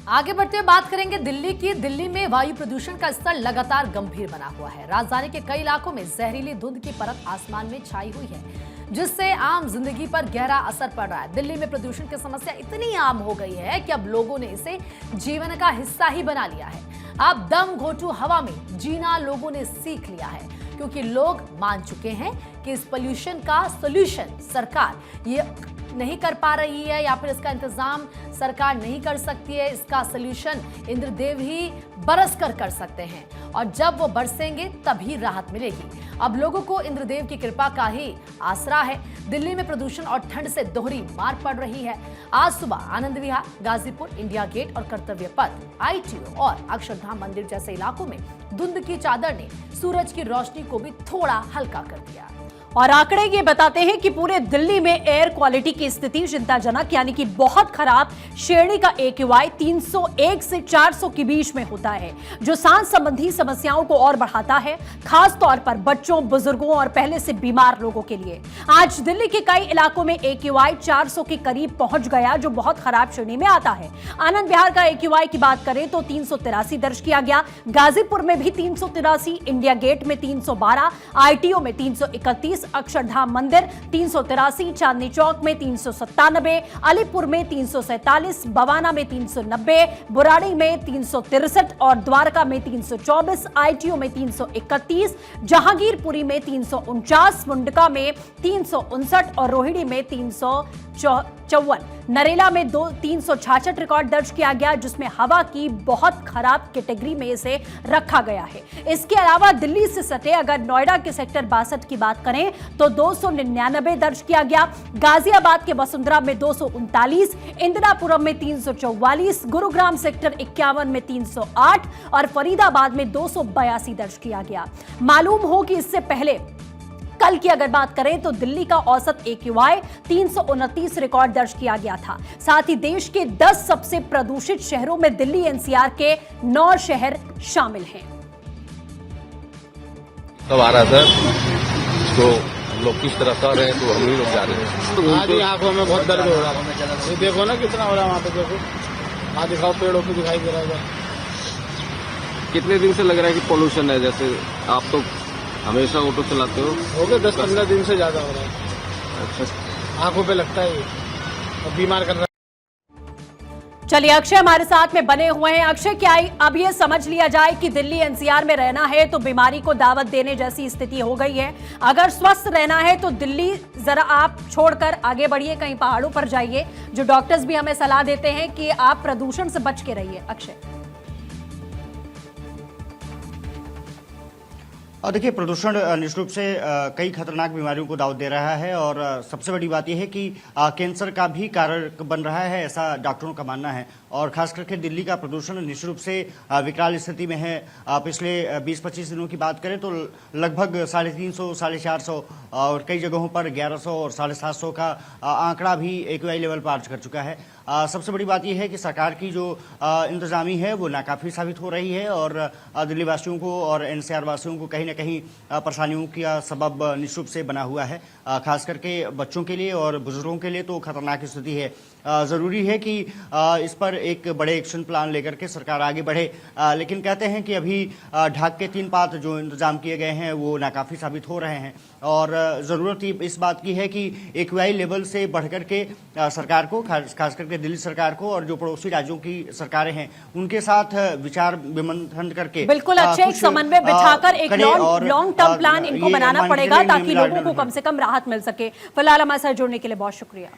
आगे बढ़ते हुए बात करेंगे दिल्ली की। दिल्ली में वायु प्रदूषण का स्तर लगातार गंभीर बना हुआ है। राजधानी के कई इलाकों में जहरीली धुंध की परत आसमान में छाई हुई है, जिससे आम जिंदगी पर गहरा असर पड़ रहा है। दिल्ली में प्रदूषण की समस्या इतनी आम हो गई है कि अब लोगों ने इसे जीवन का हिस्सा ही बना लिया है। अब दम घोंटू हवा में जीना लोगों ने सीख लिया है, क्योंकि लोग मान चुके हैं कि इस पोल्यूशन का सोल्यूशन सरकार ये नहीं कर पा रही है या फिर इसका इंतजाम सरकार नहीं कर सकती है। इसका सोल्यूशन इंद्रदेव ही बरस कर सकते हैं, और जब वो बरसेंगे तभी राहत मिलेगी। अब लोगों को इंद्रदेव की कृपा का ही आसरा है। दिल्ली में प्रदूषण और ठंड से दोहरी मार पड़ रही है। आज सुबह आनंद विहार, गाजीपुर, इंडिया गेट और कर्तव्य पथ, ITO और अक्षरधाम मंदिर जैसे इलाकों में धुंध की चादर ने सूरज की रोशनी को भी थोड़ा हल्का कर दिया। और आंकड़े ये बताते हैं कि पूरे दिल्ली में एयर क्वालिटी की स्थिति चिंताजनक यानी कि बहुत खराब श्रेणी का AQI 301 से 400 के बीच में होता है, जो सांस संबंधी समस्याओं को और बढ़ाता है, खास तौर पर बच्चों, बुजुर्गों और पहले से बीमार लोगों के लिए। आज दिल्ली के कई इलाकों में AQI 400 के करीब पहुंच गया, जो बहुत खराब श्रेणी में आता है। आनंद विहार का AQI की बात करें तो 383 दर्ज किया गया, गाजीपुर में भी 383, इंडिया गेट में 312, ITO में 331, अक्षरधाम मंदिर 383, चांदनी चौक में 397, अलीपुर में 347, बवाना में 390, बुराड़ी में 363 और द्वारका में 324, ITO में 331, जहांगीरपुरी में 349, मुंडका में 359 और रोहिणी में 354। नरेला में 366 रिकॉर्ड दर्ज किया गया, जिसमें हवा की बहुत खराब कैटेगरी में इसे रखा गया है। इसके अलावा दिल्ली से सटे अगर नोएडा के सेक्टर 62 की बात करें तो 299 दर्ज किया गया, गाजियाबाद के वसुंधरा में 239, इंदिरापुरम में 344, गुरुग्राम सेक्टर 51 में 308 और फरीदाबाद में 282 दर्ज किया गया। मालूम हो कि इससे पहले कल की अगर बात करें तो दिल्ली का औसत AQI 329 रिकॉर्ड दर्ज किया गया था। साथ ही देश के 10 सबसे प्रदूषित शहरों में दिल्ली NCR के 9 शहर शामिल हैं। तब आ रहा था तो हम लोग किस तरह से रहे हैं तो हम ही लोग जा रहे हैं। आधी आंखों में बहुत दर्द हो रहा है, ये देखो ना कितना हो रहा है वहाँ पे, देखो वहाँ दिखाओ, पेड़ों पे दिखाई दे रहा है। कितने दिन से लग रहा है कि पोल्यूशन है? जैसे आप तो हमेशा ऑटो चलाते हो गए 10-15 दिन से ज्यादा हो रहा है। अच्छा, आंखों पे लगता है और बीमार कर रहा है। चलिए, अक्षय हमारे साथ में बने हुए हैं। अक्षय, क्या अब ये समझ लिया जाए कि दिल्ली NCR में रहना है तो बीमारी को दावत देने जैसी स्थिति हो गई है? अगर स्वस्थ रहना है तो दिल्ली जरा आप छोड़कर आगे बढ़िए, कहीं पहाड़ों पर जाइए, जो डॉक्टर्स भी हमें सलाह देते हैं कि आप प्रदूषण से बच के रहिए। अक्षय, और देखिए, प्रदूषण निश्चित रूप से कई खतरनाक बीमारियों को दावत दे रहा है, और सबसे बड़ी बात यह है कि कैंसर का भी कारक बन रहा है, ऐसा डॉक्टरों का मानना है। और खास करके दिल्ली का प्रदूषण निश्चित रूप से विकराल स्थिति में है। पिछले 20-25 दिनों की बात करें तो लगभग 350, 450 और कई जगहों पर 1100 और 750 का आंकड़ा भी AQI लेवल पर पहुंच कर चुका है। सबसे बड़ी बात यह है कि सरकार की जो इंतजामी है वो नाकाफी साबित हो रही है, और दिल्ली वासियों को और NCR वासियों को कहीं ना कहीं परेशानियों का सबब निश्चित रूप से बना हुआ है। खास करके बच्चों के लिए और बुजुर्गों के लिए तो खतरनाक स्थिति है। ज़रूरी है कि इस पर एक बड़े एक्शन प्लान लेकर के सरकार आगे बढ़े, लेकिन कहते हैं कि अभी ढाक के 3 पात जो इंतजाम किए गए हैं वो नाकाफ़ी साबित हो रहे हैं, और ज़रूरत इस बात की है कि AQI लेवल से बढ़कर के सरकार को, खास करके दिल्ली सरकार को और जो पड़ोसी राज्यों की सरकारें हैं उनके साथ विचार विमंथन करके बिल्कुल अच्छे एक समन्वय बिठाकर एक लॉन्ग टर्म प्लान इनको बनाना पड़ेगा, ताकि लोगों को कम से कम राहत मिल सके। फिलहाल हमारे साथ जुड़ने के लिए बहुत शुक्रिया।